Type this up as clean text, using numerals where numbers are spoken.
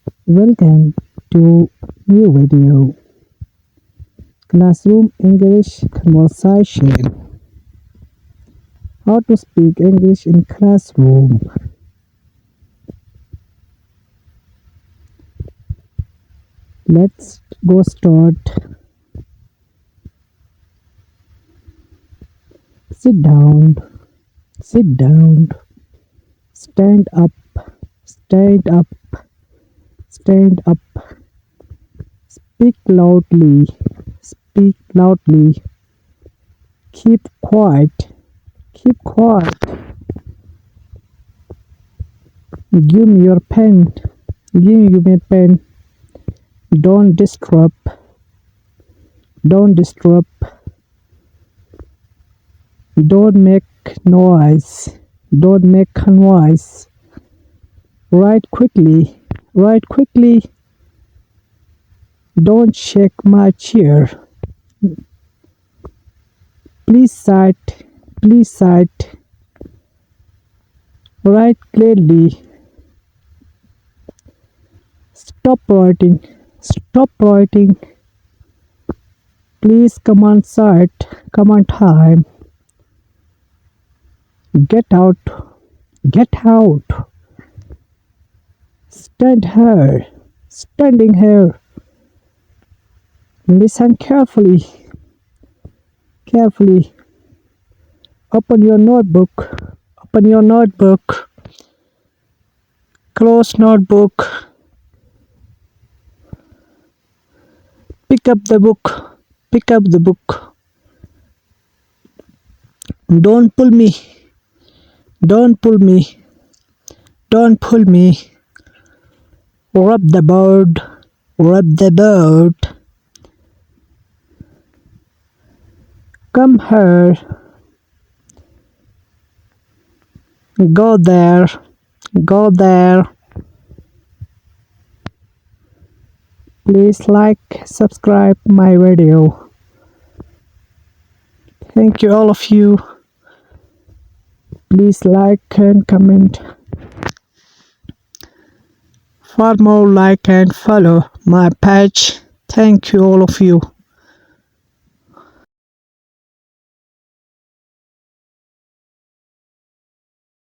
Welcome to new video Classroom English Conversation. How to speak English in classroom. Let's go start. Sit down, sit down, stand up, stand up, stand up. Speak loudly, speak loudly. Keep quiet, keep quiet. Give me your pen, give me my pen. Don't disturb, don't disturb. Don't make noise, don't make a noise. Write quickly, write quickly. Don't shake my chair. Please cite, please cite. Write clearly. Stop writing, stop writing. Please come on site, come on time. Get out, get out. Stand here, standing here. Listen carefully, carefully. Open your notebook, open your notebook. Close notebook. Pick up the book, pick up the book. Don't pull me, don't pull me, don't pull me. Rub the board, rub the board. Come here. Go there, go there. Please like, subscribe my video. Thank you all of you. Please like and comment. For more like and follow my page. Thank you all of you.